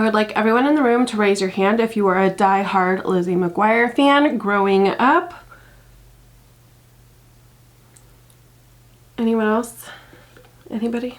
I would like everyone in the room to raise your hand if you were a die-hard Lizzie McGuire fan growing up. Anyone else? Anybody?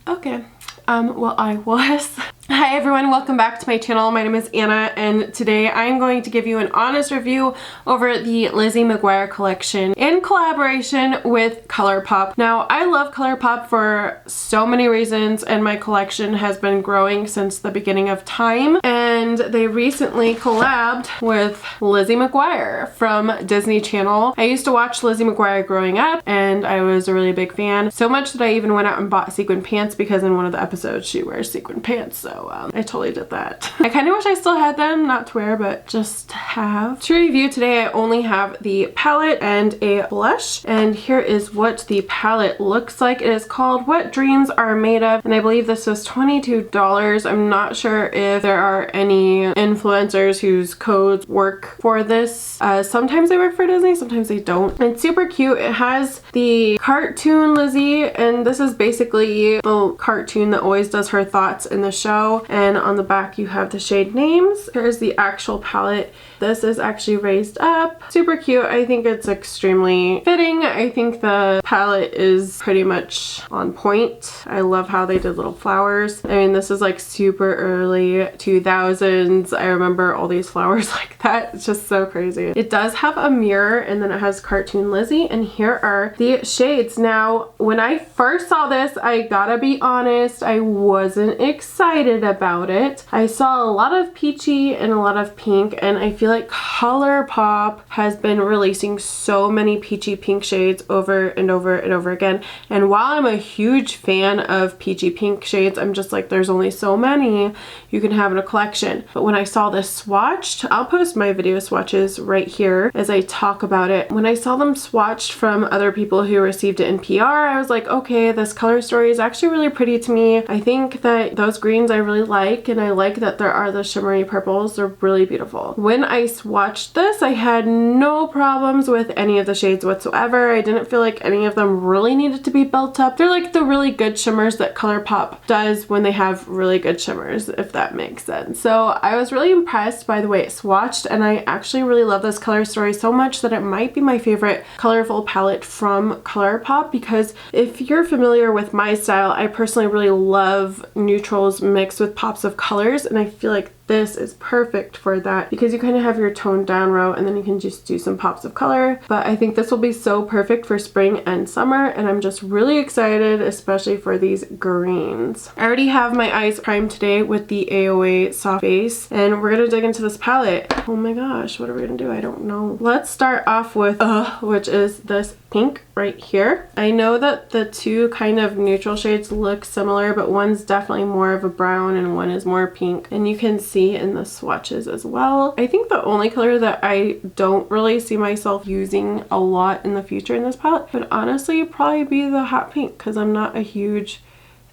Okay. Well, I was. Hi everyone, welcome back to my channel. My name is Anna and today I'm going to give you an honest review over the Lizzie McGuire collection in collaboration with ColourPop. Now, I love ColourPop for so many reasons and my collection has been growing since the beginning of time, and they recently collabed with Lizzie McGuire from Disney Channel. I used to watch Lizzie McGuire growing up and I was a really big fan, so much that I even went out and bought sequin pants because in one of the episodes she wears sequin pants, so I totally did that. I kind of wish I still had them, not to wear, but just to have. To review today, I only have the palette and a blush, and here is what the palette looks like. It is called What Dreams Are Made Of, and I believe this was $22. I'm not sure if there are any influencers whose codes work for this. Sometimes they work for Disney, sometimes they don't. It's super cute. It has the cartoon Lizzie, and this is basically the cartoon that always does her thoughts in the show. And on the back you have the shade names. Here's the actual palette. This is actually raised up. Super cute. I think it's extremely fitting. I think the palette is pretty much on point. I love how they did little flowers. I mean, this is like super early 2000s. I remember all these flowers like that. It's just so crazy. It does have a mirror and then it has cartoon Lizzie, and here are the shades. Now, when I first saw this, I gotta be honest, I wasn't excited about it. I saw a lot of peachy and a lot of pink, and I feel like ColourPop has been releasing so many peachy pink shades over and over and over again, and while I'm a huge fan of peachy pink shades, I'm just like, there's only so many you can have in a collection. But when I saw this swatched, I'll post my video swatches right here as I talk about it. When I saw them swatched from other people who received it in PR, I was like, okay, this color story is actually really pretty to me. I think that those greens I really like, and I like that there are the shimmery purples. They're really beautiful. When I swatched this, I had no problems with any of the shades whatsoever. I didn't feel like any of them really needed to be built up. They're like the really good shimmers that ColourPop does when they have really good shimmers, if that makes sense. So I was really impressed by the way it swatched, and I actually really love this color story so much that it might be my favorite colorful palette from ColourPop, because if you're familiar with my style, I personally really love neutrals mixed with pops of colors, and I feel like this is perfect for that because you kind of have your toned down row and then you can just do some pops of color. But I think this will be so perfect for spring and summer, and I'm just really excited, especially for these greens. I already have my eyes primed today with the AOA soft base, and we're gonna dig into this palette. Oh my gosh, what are we gonna do? I don't know. Let's start off with which is this pink right here. I know that the two kind of neutral shades look similar, but one's definitely more of a brown and one is more pink, and you can see in the swatches as well. I think the only color that I don't really see myself using a lot in the future in this palette would honestly probably be the hot pink, because I'm not a huge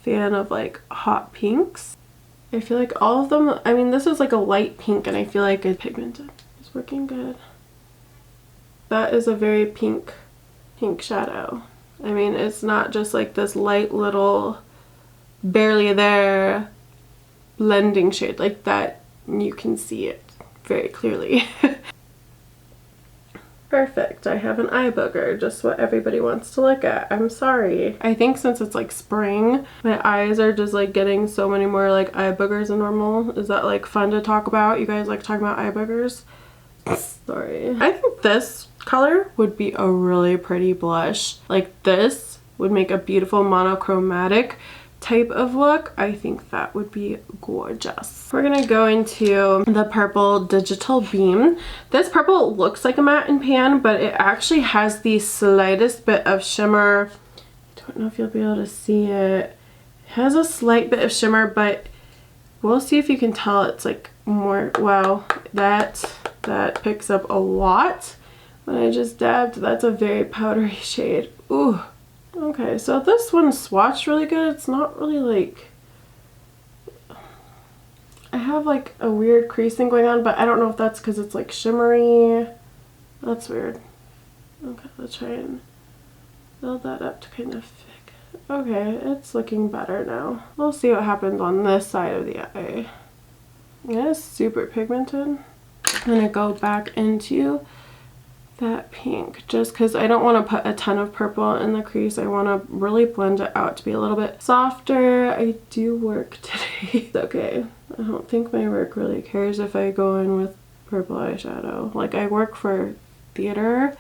fan of like hot pinks. I feel like all of them, I mean, this is like a light pink and I feel like it's pigmented. It's working good. That is a very pink shadow. I mean, it's not just like this light little barely there blending shade like that. You can see it very clearly. Perfect. I have an eye booger, just what everybody wants to look at. I'm sorry. I think since it's like spring, my eyes are just like getting so many more like eye boogers than normal. Is that like fun to talk about? You guys like talking about eye boogers? Sorry. I think this color would be a really pretty blush. Like this would make a beautiful monochromatic type of look. I think that would be gorgeous. We're gonna go into the purple Digital Beam. This purple looks like a matte and pan, but it actually has the slightest bit of shimmer. I don't know if you'll be able to see it. It has a slight bit of shimmer, but we'll see if you can tell it's like more. Wow, that picks up a lot. When I just dabbed, that's a very powdery shade. Ooh. Okay, so this one swatched really good. It's not really like, I have like a weird creasing going on, but I don't know if that's because it's like shimmery. That's weird. Okay, let's try and build that up to kind of Okay, it's looking better now. We'll see what happens on this side of the eye. It is super pigmented. I'm gonna go back into that pink just because I don't want to put a ton of purple in the crease. I want to really blend it out to be a little bit softer. I do work today. It's okay. I don't think my work really cares if I go in with purple eyeshadow. Like, I work for theater,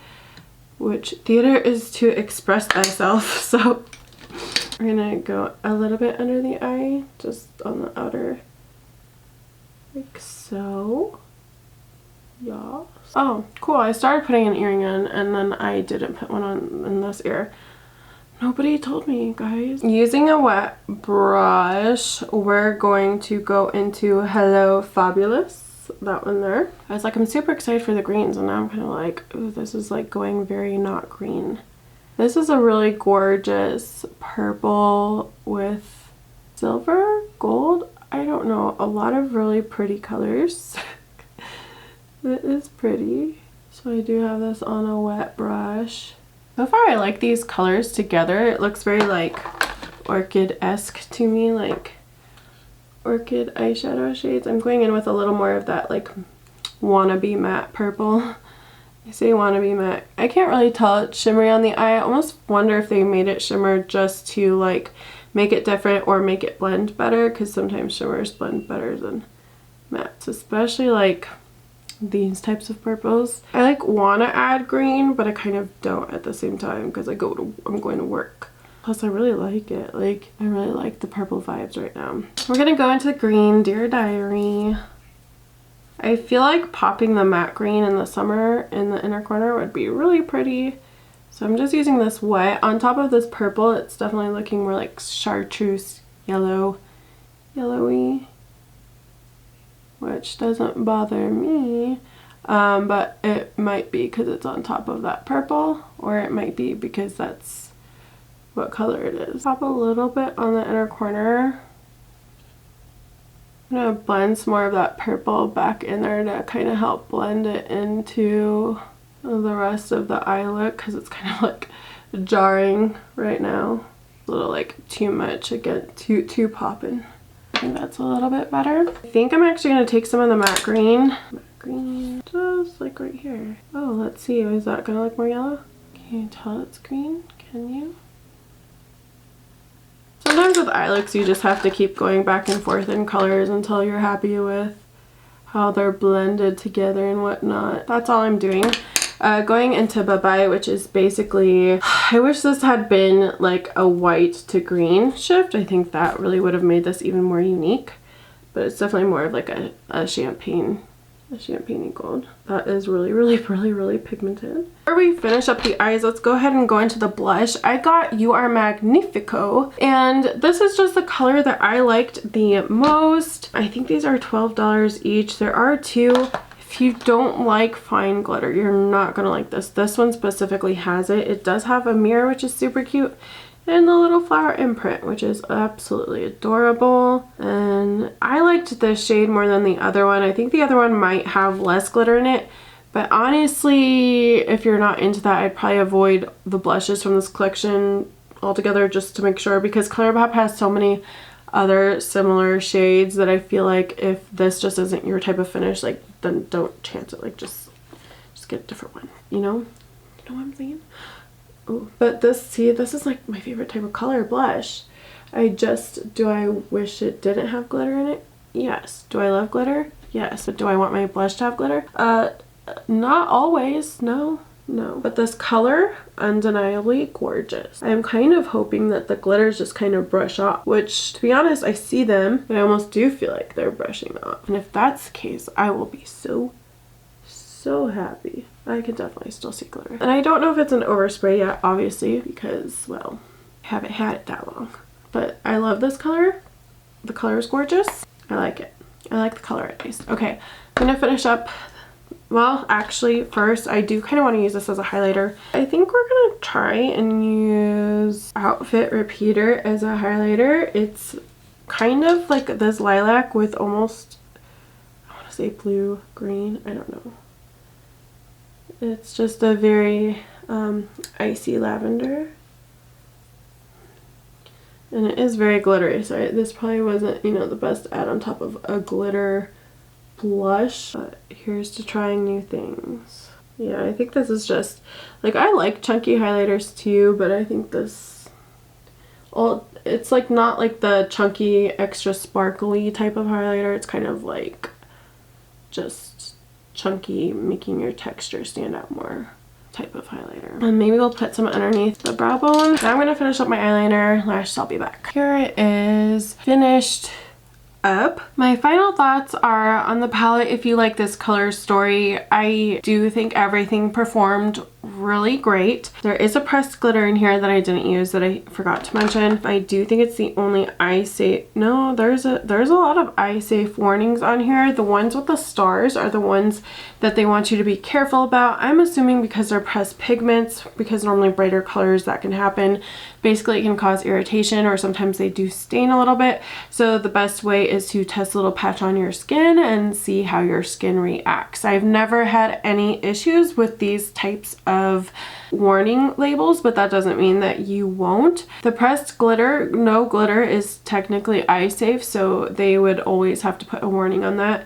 which theater is to express thyself, so we're gonna go a little bit under the eye, just on the outer, like so. Yeah. Oh, cool. I started putting an earring in and then I didn't put one on in this ear. Nobody told me, guys. Using a wet brush, we're going to go into Hello Fabulous. That one there. I was like, I'm super excited for the greens, and now I'm kind of like, ooh, this is like going very not green. This is a really gorgeous purple with silver, gold. I don't know, a lot of really pretty colors. It is pretty. So I do have this on a wet brush. So far I like these colors together. It looks very like orchid-esque to me, like orchid eyeshadow shades. I'm going in with a little more of that like wannabe matte purple. I say wannabe matte. I can't really tell it's shimmery on the eye. I almost wonder if they made it shimmer just to like make it different or make it blend better, because sometimes shimmers blend better than mattes, especially like these types of purples. I like want to add green, but I kind of don't at the same time because I'm going to work. Plus I really like it. Like, I really like the purple vibes right now. We're gonna go into the green, Dear Diary. I feel like popping the matte green in the summer in the inner corner would be really pretty. So I'm just using this wet. On top of this purple, it's definitely looking more like chartreuse yellow, yellowy, which doesn't bother me, but it might be because it's on top of that purple, or it might be because that's what color it is. Pop a little bit on the inner corner. I'm going to blend some more of that purple back in there to kind of help blend it into the rest of the eye look, because it's kind of like jarring right now. A little like too much, again, too poppin'. I think that's a little bit better. I think I'm actually going to take some of the matte green. Matte green, just like right here. Oh, let's see. Is that going to look more yellow? Can you tell it's green? Can you? Sometimes with eye looks, you just have to keep going back and forth in colors until you're happy with how they're blended together and whatnot. That's all I'm doing. Going into Bye Bye, which is basically, I wish this had been like a white to green shift. I think that really would have made this even more unique, but it's definitely more of like a champagne gold. That is really pigmented. Before we finish up the eyes, let's go ahead and go into the blush. I got You Are Magnifico, and this is just the color that I liked the most. I think these are $12 each. There are two. If you don't like fine glitter, you're not gonna like this. This one specifically has it. It does have a mirror, which is super cute, and the little flower imprint, which is absolutely adorable. And I liked this shade more than the other one. I think the other one might have less glitter in it, but honestly, if you're not into that, I'd probably avoid the blushes from this collection altogether, just to make sure, because ColourPop has so many other similar shades that I feel like if this just isn't your type of finish, like, then don't chance it. Like, just get a different one, you know? You know what I'm saying? Ooh. But this, see, this is like my favorite type of color blush. Do I wish it didn't have glitter in it? Yes. Do I love glitter? Yes. But do I want my blush to have glitter? Not always. No. But this color, undeniably gorgeous. I'm kind of hoping that the glitters just kind of brush off, which, to be honest, I see them, but I almost do feel like they're brushing off. And if that's the case, I will be so happy. I can definitely still see glitter. And I don't know if it's an overspray yet, obviously, because, well, I haven't had it that long. But I love this color. The color is gorgeous. I like it. I like the color at least. Okay, I'm gonna finish up. Well, actually, first, I do kind of want to use this as a highlighter. I think we're gonna try and use Outfit Repeater as a highlighter. It's kind of like this lilac with almost, I want to say blue, green, I don't know. It's just a very icy lavender. And it is very glittery, so this probably wasn't, you know, the best add on top of a glitter blush. But here's to trying new things. Yeah, I think this is just, like, I like chunky highlighters too, but I think this, it's like not like the chunky, extra sparkly type of highlighter. It's kind of like just chunky, making your texture stand out more type of highlighter. And maybe we'll put some underneath the brow bone. Now I'm going to finish up my eyeliner. Lashes, I'll be back. Here it is finished up. My final thoughts are on the palette. If you like this color story, I do think everything performed really great. There is a pressed glitter in here that I didn't use that I forgot to mention. I do think it's the only eye safe. No, there's a lot of eye safe warnings on here. The ones with the stars are the ones that they want you to be careful about. I'm assuming because they're pressed pigments, because normally brighter colors that can happen. Basically it can cause irritation, or sometimes they do stain a little bit. So the best way is to test a little patch on your skin and see how your skin reacts. I've never had any issues with these types of warning labels, but that doesn't mean that you won't. The pressed glitter, no glitter is technically eye safe, so they would always have to put a warning on that.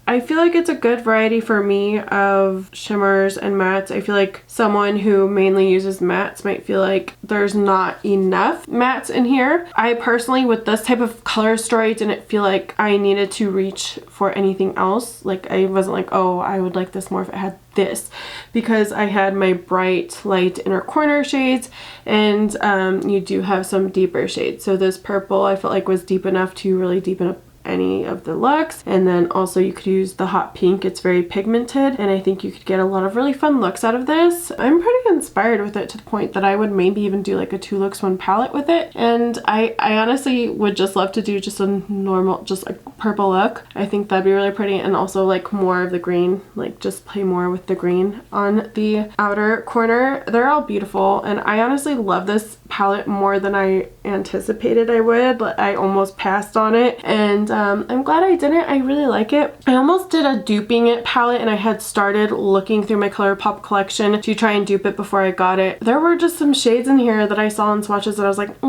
I feel like it's a good variety for me of shimmers and mattes. I feel like someone who mainly uses mattes might feel like there's not enough mattes in here. I personally, with this type of color story, didn't feel like I needed to reach for anything else. Like, I wasn't like, oh, I would like this more if it had this, because I had my bright light inner corner shades, and you do have some deeper shades. So this purple I felt like was deep enough to really deepen up any of the looks, and then also you could use the hot pink. It's very pigmented, and I think you could get a lot of really fun looks out of this. I'm pretty inspired with it to the point that I would maybe even do like a 2 looks 1 palette with it, and I honestly would just love to do just a normal, just like purple look. I think that'd be really pretty, and also like more of the green, like just play more with the green on the outer corner. They're all beautiful, and I honestly love this palette more than I anticipated I would. I almost passed on it, and I'm glad I didn't. I really like it. I almost did a duping it palette, and I had started looking through my ColourPop collection to try and dupe it before I got it. There were just some shades in here that I saw in swatches that I was like,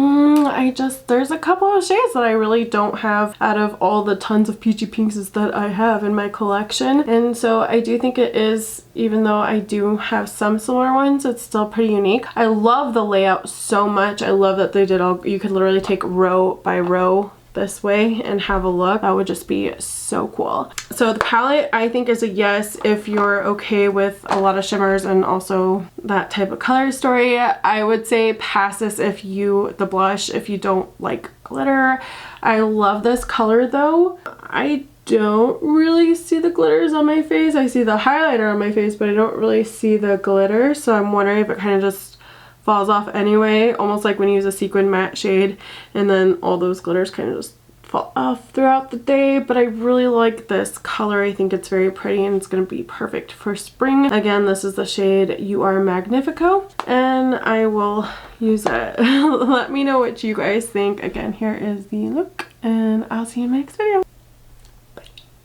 there's a couple of shades that I really don't have out of all the tons of peachy pinks that I have in my collection. And so I do think it is, even though I do have some similar ones, it's still pretty unique. I love the layout so much. I love that they did you could literally take row by row this way and have a look. That would just be so cool. So the palette I think is a yes if you're okay with a lot of shimmers and also that type of color story. I would say pass this if the blush if you don't like glitter. I love this color though. I don't really see the glitters on my face. I see the highlighter on my face, but I don't really see the glitter, so I'm wondering if it kind of just falls off anyway, almost like when you use a sequin matte shade and then all those glitters kind of just fall off throughout the day. But I really like this color. I think it's very pretty, and it's going to be perfect for spring. Again, this is the shade You Are Magnifico, and I will use it. Let me know what you guys think. Again, here is the look, and I'll see you in my next video.